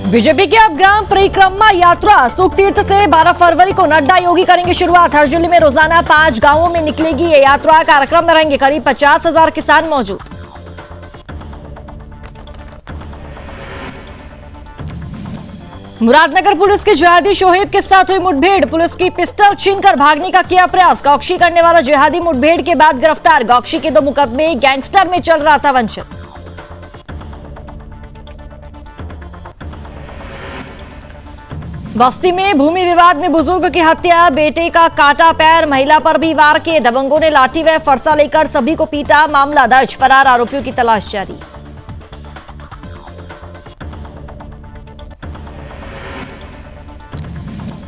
BJP की अब ग्राम परिक्रमा यात्रा सुखतीर्थ से 12 फरवरी को नड्डा योगी करेंगे शुरुआत। हर जिले में रोजाना 5 गांवों में निकलेगी ये यात्रा। कार्यक्रम में रहेंगे करीब 50,000 किसान मौजूद। मुरादनगर पुलिस के जिहादी शोहेब के साथ हुई मुठभेड़। पुलिस की पिस्टल छीनकर भागने का किया प्रयास। गौकशी करने वाला जिहादी मुठभेड़ के बाद गिरफ्तार। गौकशी के 2 मुकदमे, गैंगस्टर में चल रहा था वंचित। बस्ती में भूमि विवाद में बुजुर्ग की हत्या, बेटे का काटा पैर, महिला पर भी वार किए। दबंगों ने लाठी व फरसा लेकर सभी को पीटा। मामला दर्ज, फरार आरोपियों की तलाश जारी।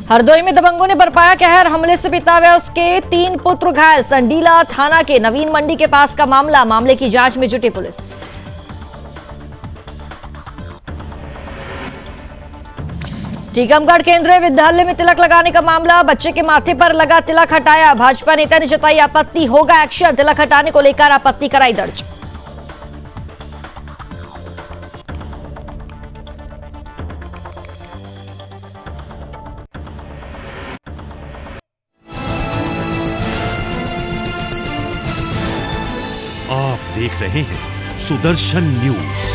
हरदोई में दबंगों ने बरपाया कहर। हमले से पिता व उसके 3 पुत्र घायल। संडीला थाना के नवीन मंडी के पास का मामले की जांच में जुटी पुलिस। टीकमगढ़ केंद्रीय विद्यालय में तिलक लगाने का मामला। बच्चे के माथे पर लगा तिलक हटाया। भाजपा नेता ने जताई आपत्ति, होगा एक्शन। तिलक हटाने को लेकर आपत्ति कराई दर्ज। आप देख रहे हैं सुदर्शन न्यूज।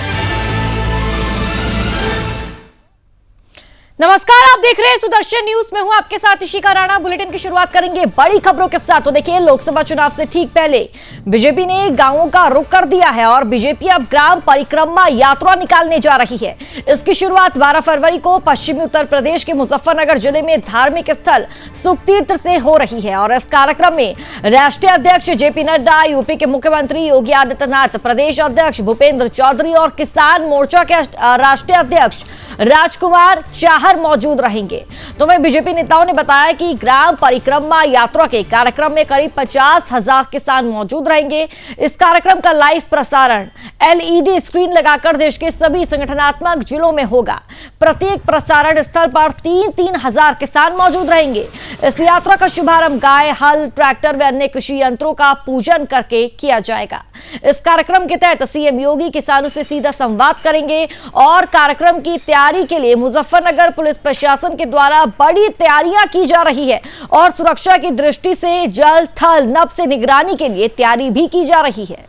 नमस्कार, आप देख रहे हैं सुदर्शन न्यूज में हूं आपके साथ इशिका राणा। बुलेटिन की शुरुआत करेंगे बड़ी खबरों के साथ। तो देखिए, लोकसभा चुनाव से ठीक पहले बीजेपी ने गांवों का रुख कर दिया है और बीजेपी अब ग्राम परिक्रमा यात्रा निकालने जा रही है। इसकी शुरुआत 12 फरवरी को पश्चिमी उत्तर प्रदेश के मुजफ्फरनगर जिले में धार्मिक स्थल सुखतीर्थ से हो रही है और इस कार्यक्रम में राष्ट्रीय अध्यक्ष जेपी नड्डा, यूपी के मुख्यमंत्री योगी आदित्यनाथ, प्रदेश अध्यक्ष भूपेंद्र चौधरी और किसान मोर्चा के राष्ट्रीय अध्यक्ष राजकुमार चाहर मौजूद रहेंगे। तो वहीं बीजेपी नेताओं ने बताया कि ग्राम परिक्रमा यात्रा के कार्यक्रम में करीब 50,000 किसान मौजूद रहेंगे। इस कार्यक्रम का लाइव प्रसारण एलईडी स्क्रीन लगाकर देश के सभी संगठनात्मक जिलों में होगा। प्रत्येक प्रसारण स्थल पर 3-3 हजार किसान मौजूद रहेंगे। इस यात्रा का शुभारंभ गाय, हल, ट्रैक्टर व अन्य कृषि यंत्रों का पूजन करके किया जाएगा। इस कार्यक्रम के तहत सीएम योगी किसानों से सीधा संवाद करेंगे और कार्यक्रम की तैयारी के लिए मुजफ्फरनगर पुलिस प्रशासन के द्वारा बड़ी तैयारियां की जा रही है और सुरक्षा की दृष्टि से जल, थल, नभ से निगरानी के लिए तैयारी भी की जा रही है।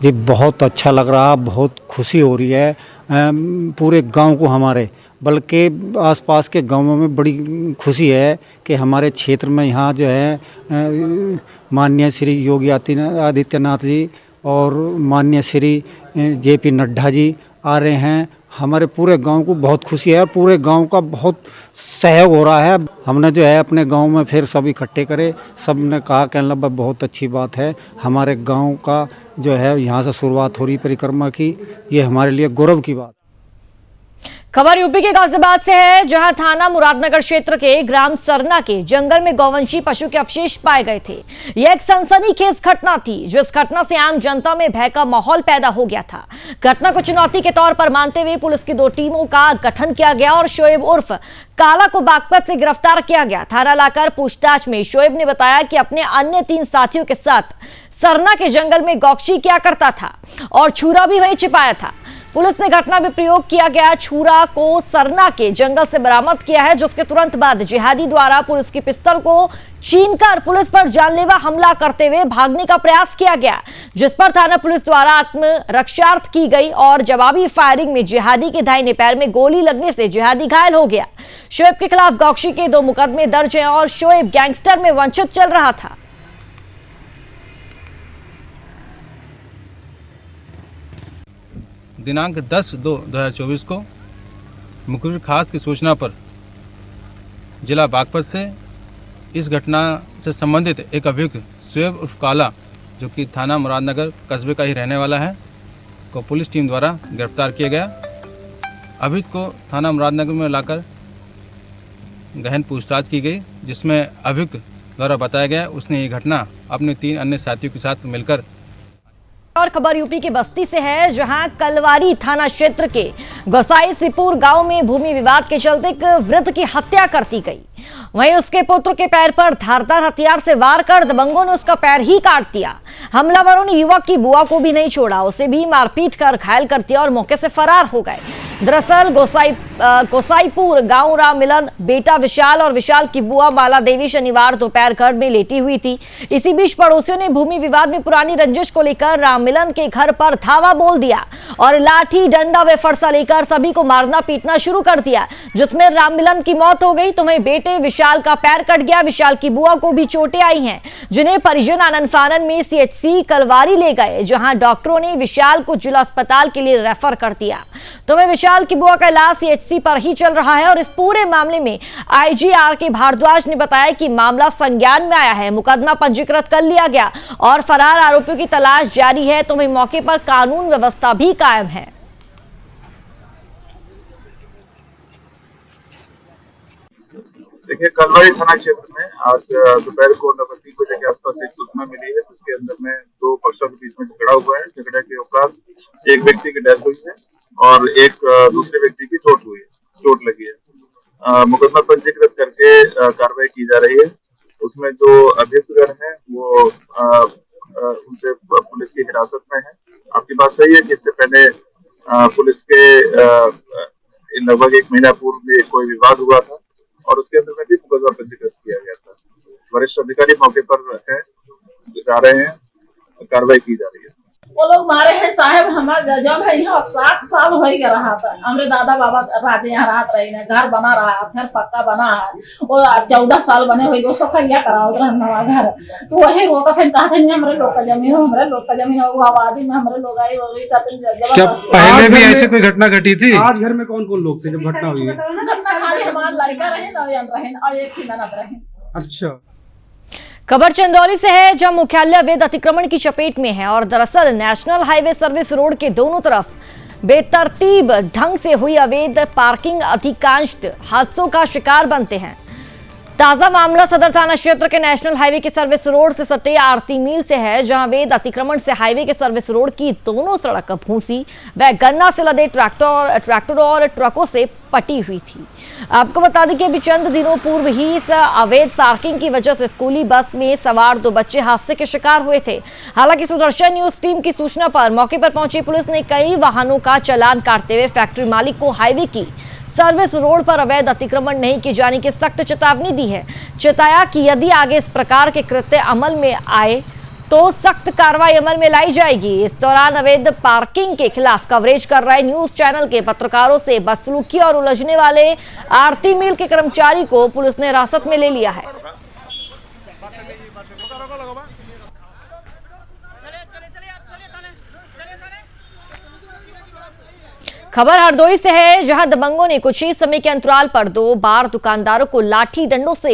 जी, बहुत अच्छा लग रहा, बहुत खुशी हो रही है पूरे गांव को, हमारे बल्कि आसपास के गांवों में बड़ी खुशी है कि हमारे क्षेत्र में यहाँ जो है माननीय श्री योगी आदित्यनाथ जी और माननीय श्री जेपी नड्डा जी आ रहे हैं। हमारे पूरे गांव को बहुत खुशी है, पूरे गांव का बहुत सहयोग हो रहा है। हमने जो है अपने गांव में फिर सब इकट्ठे करे, सब ने कहा कि अल्लाह बहुत अच्छी बात है, हमारे गांव का जो है यहाँ से शुरुआत हो रही परिक्रमा की, ये हमारे लिए गौरव की बात। खबर यूपी के गाजियाबाद से है, जहां थाना मुरादनगर क्षेत्र के ग्राम सरना के जंगल में गौवंशी पशु के अवशेष पाए गए थे। यह एक सनसनीखेज घटना थी, जिस घटना से आम जनता में भय का माहौल पैदा हो गया था। घटना को चुनौती के तौर पर मानते हुए पुलिस की 2 टीमों का गठन किया गया और शोएब उर्फ काला को बागपत से गिरफ्तार किया गया। थाना लाकर पूछताछ में शोएब ने बताया कि अपने अन्य 3 साथियों के साथ सरना के जंगल में गौकशी किया करता था और छुरा भी वहीं छिपाया था। पुलिस ने घटना में प्रयोग किया गया छुरा को सरना के जंगल से बरामद किया है, जिसके तुरंत बाद जिहादी द्वारा पुलिस की पिस्तौल को छीनकर पुलिस पर जानलेवा हमला करते हुए भागने का प्रयास किया गया, जिस पर थाना पुलिस द्वारा आत्मरक्षार्थ की गई और जवाबी फायरिंग में जिहादी के दाहिने पैर में गोली लगने से जिहादी घायल हो गया। शोएब के खिलाफ गौकशी के 2 मुकदमे दर्ज हैं और शोएब गैंगस्टर में वंचित चल रहा था। दिनांक 10/2/2024 को मुखबिर खास की सूचना पर जिला बागपत से इस घटना से संबंधित एक अभियुक्त शोएब उर्फ काला, जो कि थाना मुरादनगर कस्बे का ही रहने वाला है, को पुलिस टीम द्वारा गिरफ्तार किया गया। अभियुक्त को थाना मुरादनगर में लाकर गहन पूछताछ की गई, जिसमें अभियुक्त द्वारा बताया गया उसने ये घटना अपने 3 अन्य साथियों के साथ मिलकर। और खबर यूपी के बस्ती से है, जहां कलवारी थाना क्षेत्र के गोसाईसीपुर गांव में भूमि विवाद के चलते एक वृद्ध की हत्या कर दी गई। वहीं उसके पुत्र के पैर पर धारदार हथियार से वार कर दबंगों ने उसका पैर ही काट दिया। हमलावरों ने युवक की बुआ को भी नहीं छोड़ा, उसे भी मारपीट कर घायल कर दिया और मौके से फरार हो गए। दरअसल गोसाईपुर गांव राम मिलन बेटा विशाल और विशाल की बुआ माला देवी शनिवार दोपहर घर में लेटी हुई थी। इसी बीच पड़ोसियों ने भूमि विवाद में पुरानी रंजिश को लेकर राम मिलन के घर पर धावा बोल दिया और लाठी डंडा व फरसा लेकर सभी को मारना पीटना शुरू कर दिया, जिसमें राम मिलन की मौत हो गई तो वहीं बेटे विशाल का पैर कट गया। विशाल की बुआ को भी चोटें आई हैं, जिन्हें परिजन आनंद फानन में सीएचसी कलवारी ले गए, जहां डॉक्टरों ने विशाल को जिला अस्पताल के लिए रेफर कर दिया। तो वहीं विशाल की बुआ का इलाज सीएचसी पर ही चल रहा है और इस पूरे मामले में आईजी आर.के. भारद्वाज ने बताया कि मामला संज्ञान में आया है, मुकदमा पंजीकृत कर लिया गया और फरार आरोपियों की तलाश जारी है। तो वहीं मौके पर कानून व्यवस्था भी कायम है। देखिए, कलवारी थाना क्षेत्र में आज दोपहर को 9:30 बजे के आसपास एक सूचना मिली है, जिसके अंदर में दो पक्षों के बीच में झगड़ा हुआ है। झगड़े के उपरांत एक व्यक्ति की डेथ हुई है और एक दूसरे व्यक्ति की चोट लगी है। मुकदमा पंजीकृत करके कार्रवाई की जा रही है। उसमें जो अभियुक्तगण हैं वो उनसे पुलिस की हिरासत में है। आपकी बात सही है कि इससे पहले पुलिस के लगभग 1 महीना पूर्व भी कोई विवाद हुआ था और उसके अंदर में भी मुकदमा पंजीकृत किया गया था। वरिष्ठ अधिकारी मौके पर हैं, जा रहे हैं, कार्रवाई की जा रही है। वो लोग मारे हैं साहब, हमारा जब है यहाँ 60 साल हो गया रहा था। हमारे दादा बाबा राजे यहाँ रात रही है, घर बना रहा है, फिर पक्का बना है। वो 14 साल बने हुए वो सफाइया कराओ नवा घर, तो वही रोका फिर कहते नहीं हमारे लोग का जमीन हो, हमारे लोग का जमीन हो। वो आबादी में हमारे लोग आई हो गई। क्या पहले भी ऐसे कोई घटना घटी थी? आज घर में कौन कौन लोग थे जब घटना हुई? घटना खाली हमारे लड़का रहे और एक ही ननद रहे। अच्छा। खबर चंदौली से है, जहां मुख्यालय अवैध अतिक्रमण की चपेट में है और दरअसल नेशनल हाईवे सर्विस रोड के दोनों तरफ बेतरतीब ढंग से हुई अवैध पार्किंग अधिकांश हादसों का शिकार बनते हैं। ताजा मामला सदर थाना क्षेत्र के नेशनल हाईवे के सर्विस रोड से सटे आरती मिल से है, जहां अवैध अतिक्रमण से हाईवे के सर्विस रोड की दोनों सड़क भूसी व गन्ना से लदे ट्रैक्टर और ट्रकों से पटी हुई थी। आपको बता दें कि अभी चंद दिनों पूर्व ही इस अवैध पार्किंग की वजह से स्कूली बस में सवार 2 बच्चे हादसे के शिकार हुए थे। हालांकि सुदर्शन न्यूज टीम की सूचना पर मौके पर पहुंची पुलिस ने कई वाहनों का चालान काटते हुए फैक्ट्री मालिक को हाईवे की सर्विस रोड पर अवैध अतिक्रमण नहीं किए जाने की सख्त चेतावनी दी है। चेताया कि यदि आगे इस प्रकार के कृत्य अमल में आए तो सख्त कार्रवाई अमल में लाई जाएगी। इस दौरान अवैध पार्किंग के खिलाफ कवरेज कर रहे न्यूज चैनल के पत्रकारों से बदसलूकी और उलझने वाले आरती मिल के कर्मचारी को पुलिस ने हिरासत में ले लिया है। खबर हरदोई से है, जहां दबंगों ने कुछ ही समय के अंतराल पर 2 बार दुकानदारों को लाठी डंडों से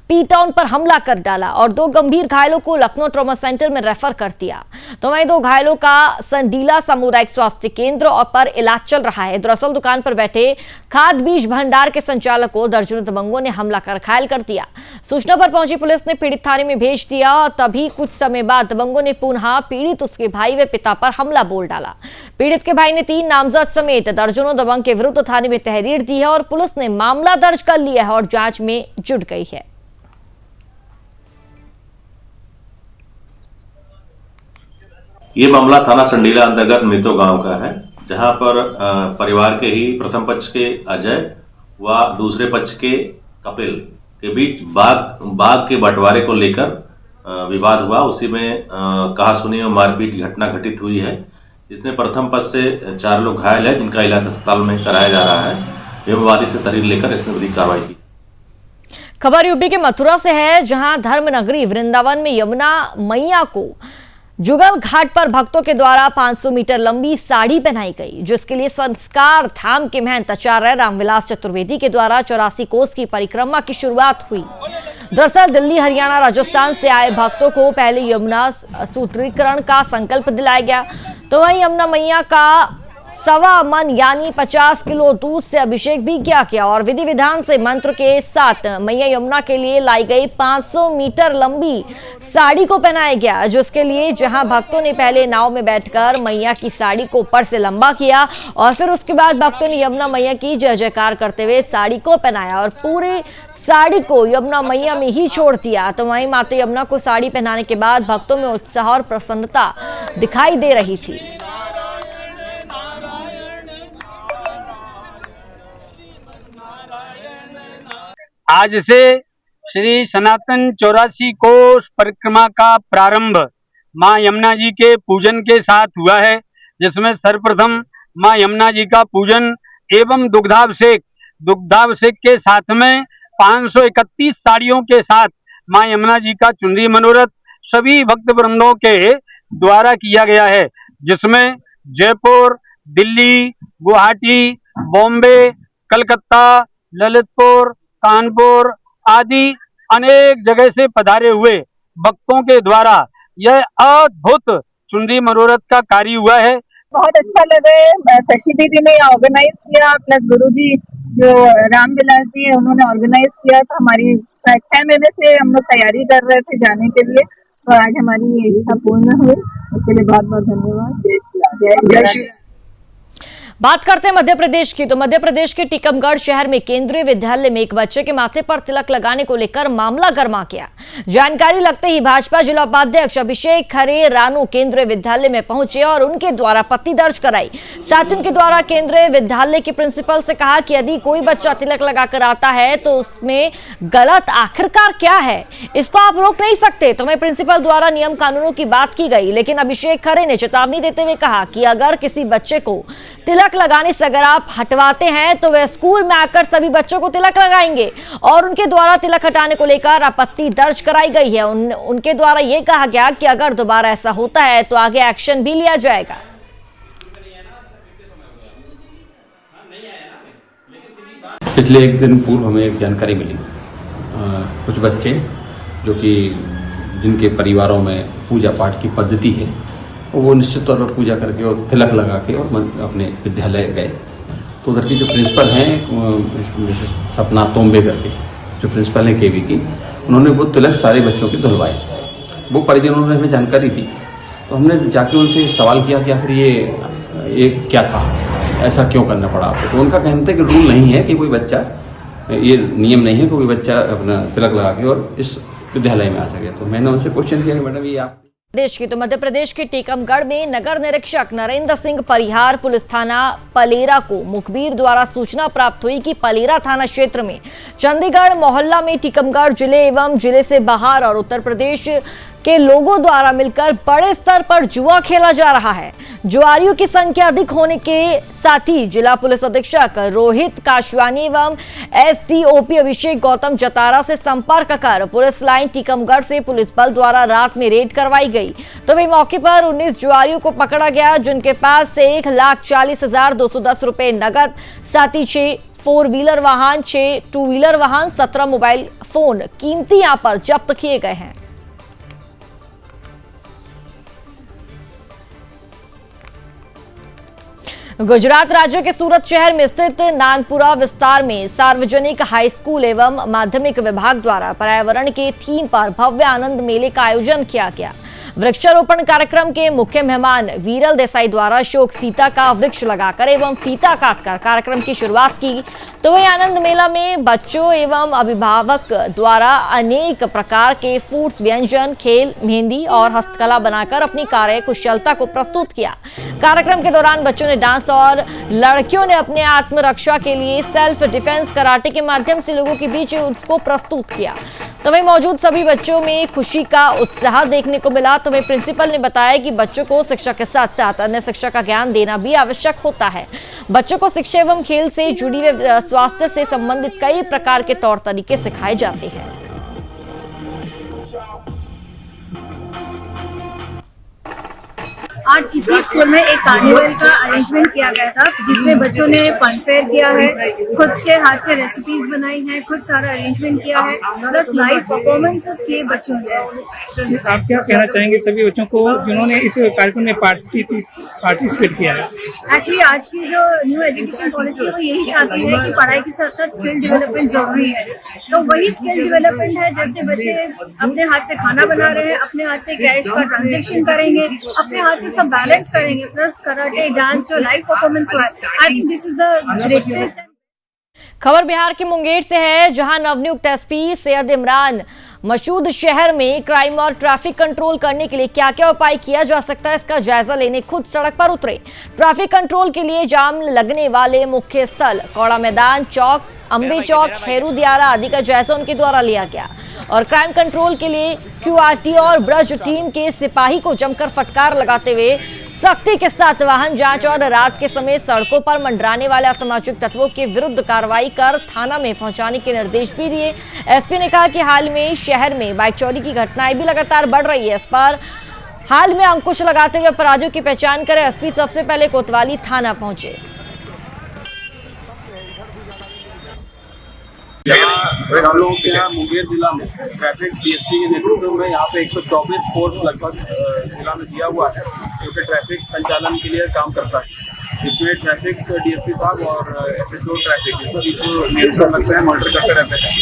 पीटा, उन पर हमला कर डाला और 2 गंभीर घायलों को लखनऊ ट्रॉमा सेंटर में रेफर कर दिया। तो वहीं 2 घायलों का संडीला सामुदायिक स्वास्थ्य केंद्र और पर इलाज चल रहा है। दरअसल दुकान पर बैठे खाद बीज भंडार के संचालक को दर्जनों दबंगों ने हमला कर घायल कर दिया। सूचना पर पहुंची पुलिस ने पीड़ित थाने में भेज दिया और तभी कुछ समय बाद दबंगों ने पुनः पीड़ित उसके भाई व पिता पर हमला बोल डाला। पीड़ित के भाई ने 3 नामजद समेत दर्जनों दबंग के विरुद्ध थाने में तहरीर दी है और पुलिस ने मामला दर्ज कर लिया है और जांच में जुट गई है। ये मामला थाना संडीला अंतर्गत मृतो गांव का है, जहां पर परिवार के ही प्रथम पक्ष के अजय व दूसरे पक्ष के कपिल के बीच बाग के बंटवारे को लेकर विवाद हुआ। उसी में कहा सुनी और मारपीट की घटना घटित हुई है, जिसमें प्रथम पक्ष से 4 लोग घायल है, जिनका इलाज अस्पताल में कराया जा रहा है। विवादी से तहरीर लेकर इसमें बड़ी कार्रवाई की। खबर यूपी के मथुरा से है, जहां धर्मनगरी वृंदावन में यमुना मैया को जुगल घाट पर भक्तों के द्वारा 500 मीटर लंबी साड़ी पहनाई गई, जिसके लिए संस्कार धाम के महंत आचार्य रामविलास चतुर्वेदी के द्वारा 84 कोस की परिक्रमा की शुरुआत हुई। दरअसल दिल्ली, हरियाणा, राजस्थान से आए भक्तों को पहले यमुना सूत्रीकरण का संकल्प दिलाया गया। तो वहीं यमुना मैया का सवा मन यानी 50 किलो दूध से अभिषेक भी किया और विधि विधान से मंत्र के साथ मैया यमुना के लिए लाई गई 500 मीटर लंबी साड़ी को पहनाया गया, जिसके लिए जहां भक्तों ने पहले नाव में बैठकर मैया की साड़ी को ऊपर से लंबा किया और फिर उसके बाद भक्तों ने यमुना मैया की जय जयकार करते हुए साड़ी को पहनाया और पूरे साड़ी को यमुना मैया में ही छोड़ दिया। तो वहीं माता यमुना को साड़ी पहनाने के बाद भक्तों में उत्साह और प्रसन्नता दिखाई दे रही थी। आज से श्री सनातन 84 कोष परिक्रमा का प्रारंभ मां यमुना जी के पूजन के साथ हुआ है, जिसमें सर्वप्रथम मां यमुना जी का पूजन एवं दुग्धाभिषेक के साथ में 531 साड़ियों के साथ मां यमुना जी का चुनरी मनोरथ सभी भक्त वृंदों के द्वारा किया गया है, जिसमें जयपुर, दिल्ली, गुवाहाटी, बॉम्बे, कलकत्ता, ललितपुर, कानपुर आदि अनेक जगह से पधारे हुए भक्तों के द्वारा यह अद्भुत चुनरी मनोरथ का कार्य हुआ है। बहुत अच्छा लगा है। शशि दीदी ने ऑर्गेनाइज किया, प्लस गुरुजी जो रामविलास जी है उन्होंने ऑर्गेनाइज किया था। हमारी 6 महीने से हम लोग तैयारी कर रहे थे जाने के लिए, तो आज हमारी ये इच्छा पूर्ण हुई, उसके लिए बहुत बहुत धन्यवाद। जय श्री। बात करते हैं मध्य प्रदेश की, तो मध्य प्रदेश के टीकमगढ़ शहर में केंद्रीय विद्यालय में एक बच्चे के माथे पर तिलक लगाने को लेकर मामला गर्मा गया। जानकारी लगते ही भाजपा जिला उपाध्यक्ष अभिषेक खरे रानू केंद्रीय विद्यालय में पहुंचे और उनके द्वारा आपत्ति दर्ज कराई। साथ ही उनके द्वारा केंद्रीय विद्यालय के प्रिंसिपल से कहा कि यदि कोई बच्चा तिलक लगाकर आता है तो उसमें गलत आखिरकार क्या है, इसको आप रोक नहीं सकते। तो वहीं प्रिंसिपल द्वारा नियम कानूनों की बात की गई, लेकिन अभिषेक खरे ने चेतावनी देते हुए कहा कि अगर किसी बच्चे को तिलक लगाने से अगर आप हटवाते हैं तो वे स्कूल में आकर सभी बच्चों को तिलक लगाएंगे और उनके द्वारा तिलक हटाने को लेकर आपत्ति दर्ज कराई गई है। उनके द्वारा यह कहा गया कि अगर दोबारा ऐसा होता है तो आगे एक्शन भी लिया जाएगा। पिछले एक दिन पूर्व हमें एक जानकारी मिली, कुछ बच्चे जो कि जिनके परिवारों में पूजा पाठ की पद्धति है वो निश्चित तौर पर पूजा करके और तिलक लगा के और अपने विद्यालय गए। तो उधर की जो प्रिंसिपल हैं सपना तोम्बे करके जो प्रिंसिपल हैं केवी की, उन्होंने वो तिलक सारे बच्चों के धुलवाए। वो परिजनों ने हमें जानकारी दी, तो हमने जाके उनसे सवाल किया कि आखिर ये क्या था, ऐसा क्यों करना पड़ा आपको। तो उनका कहना था कि रूल नहीं है कि कोई बच्चा, ये नियम नहीं है कि कोई बच्चा अपना तिलक लगा के और इस विद्यालय में आ सके। तो मैंने उनसे क्वेश्चन किया कि मैडम ये आप देश की, तो मध्य प्रदेश के टीकमगढ़ में नगर निरीक्षक नरेंद्र सिंह परिहार पुलिस थाना पलेरा को मुखबिर द्वारा सूचना प्राप्त हुई कि पलेरा थाना क्षेत्र में चंडीगढ़ मोहल्ला में टीकमगढ़ जिले एवं जिले से बाहर और उत्तर प्रदेश के लोगों द्वारा मिलकर बड़े स्तर पर जुआ खेला जा रहा है। जुआरियों की संख्या अधिक होने के साथ ही जिला पुलिस अधीक्षक रोहित काशवानी एवं एसडीओपी अभिषेक गौतम जतारा से संपर्क कर पुलिस लाइन टीकमगढ़ से पुलिस बल द्वारा रात में रेड करवाई गई। तो वही मौके पर 19 जुआरियों को पकड़ा गया, जिनके पास से 1,40,210 रुपए नगद, साथ ही 6 4 व्हीलर वाहन, 6 2 व्हीलर वाहन, 17 मोबाइल फोन कीमती यहां पर जब्त किए गए हैं। गुजरात राज्य के सूरत शहर में स्थित नानपुरा विस्तार में सार्वजनिक हाई स्कूल एवं माध्यमिक विभाग द्वारा पर्यावरण के थीम पर भव्य आनंद मेले का आयोजन किया गया। वृक्षारोपण कार्यक्रम के मुख्य मेहमान वीरल देसाई द्वारा अशोक सीता का वृक्ष लगाकर एवं फीता काटकर कार्यक्रम की शुरुआत की। तो वही आनंद मेला में बच्चों एवं अभिभावक द्वारा अनेक प्रकार के फूड्स, व्यंजन, खेल, मेहंदी और हस्तकला बनाकर अपनी कार्य कुशलता को प्रस्तुत किया। कार्यक्रम के दौरान बच्चों ने डांस और लड़कियों ने अपने आत्मरक्षा के लिए सेल्फ डिफेंस कराटे के माध्यम से लोगों के बीच उसको प्रस्तुत किया। तो वही मौजूद सभी बच्चों में खुशी का उत्साह देखने को मिला। तो वही प्रिंसिपल ने बताया कि बच्चों को शिक्षा के साथ साथ अन्य शिक्षा का ज्ञान देना भी आवश्यक होता है। बच्चों को शिक्षा एवं खेल से जुड़ी हुई स्वास्थ्य से संबंधित कई प्रकार के तौर तरीके सिखाए जाते हैं। आज इसी स्कूल में एक कार्निवल का अरेंजमेंट किया गया था, जिसमें बच्चों ने फन फेयर किया है, खुद से हाथ से रेसिपीज बनाई हैं, खुद सारा अरेंजमेंट किया है, प्लस लाइव परफॉर्मेंसेस किए बच्चों ने। आप क्या कहना चाहेंगे सभी बच्चों को जिन्होंने इस कार्यक्रम में पार्टिसिपेट किया है? एक्चुअली आज की जो न्यू एजुकेशन पॉलिसी है वो यही चाहती है कि पढ़ाई के साथ साथ स्किल डेवलपमेंट जरूरी है, तो वही स्किल डेवलपमेंट है। जैसे बच्चे अपने हाथ से खाना बना रहे हैं, अपने हाथ से कैश का ट्रांजैक्शन करेंगे, अपने हाथ से सब बैलेंस करेंगे, प्लस कराटे, डांस, जो लाइव परफॉर्मेंस हुआ है, I think this is the greatest. खबर बिहार के मुंगेर से है, जहां नवनियुक्त एसपी सैयद इमरान मसूद शहर में क्राइम और ट्रैफिक कंट्रोल करने के लिए क्या क्या उपाय किया जा सकता है, इसका जायजा लेने खुद सड़क पर उतरे। ट्रैफिक कंट्रोल के लिए जाम लगने वाले मुख्य स्थल कौड़ा मैदान चौक, अम्बे चौक, हेरू दियारा आदि का जायजा उनके द्वारा लिया गया और क्राइम कंट्रोल के लिए क्यूआरटी और ब्रज टीम के सिपाही को जमकर फटकार लगाते हुए सख्ती के साथ वाहन जांच और रात के समय सड़कों पर मंडराने वाले असामाजिक तत्वों के विरुद्ध कार्रवाई कर थाना में पहुंचाने के निर्देश भी दिए। एसपी ने कहा कि हाल में शहर में बाइक चोरी की घटनाएं भी लगातार बढ़ रही है, इस पर हाल में अंकुश लगाते हुए अपराधियों की पहचान कर एसपी सबसे पहले कोतवाली थाना पहुंचे। हम लोगों के यहाँ मुंगेर जिला में ट्रैफिक डीएसपी के नेतृत्व में यहाँ पे 124 फोर्स लगभग जिला में दिया हुआ है, जो कि ट्रैफिक संचालन के लिए काम करता है। इसमें ट्रैफिक डीएसपी साहब और एसएचओ ट्रैफिक नियंत्रण रखते हैं, मॉनिटर करते रहते हैं।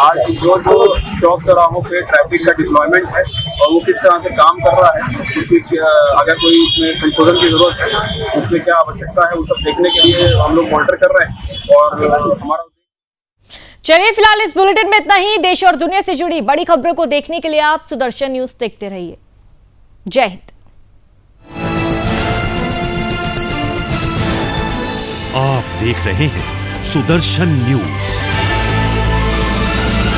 आज जो चौक चौराहों पे ट्रैफिक का डिप्लॉयमेंट है और वो किस तरह से काम कर रहा है, उसकी अगर कोई इसमें संशोधन की जरूरत है, उसमें क्या आवश्यकता है, वो सब देखने के लिए हम लोग मॉनिटर कर रहे हैं। और हमारा चलिए फिलहाल इस बुलेटिन में इतना ही। देश और दुनिया से जुड़ी बड़ी खबरों को देखने के लिए आप सुदर्शन न्यूज देखते रहिए। जय हिंद। आप देख रहे हैं सुदर्शन न्यूज।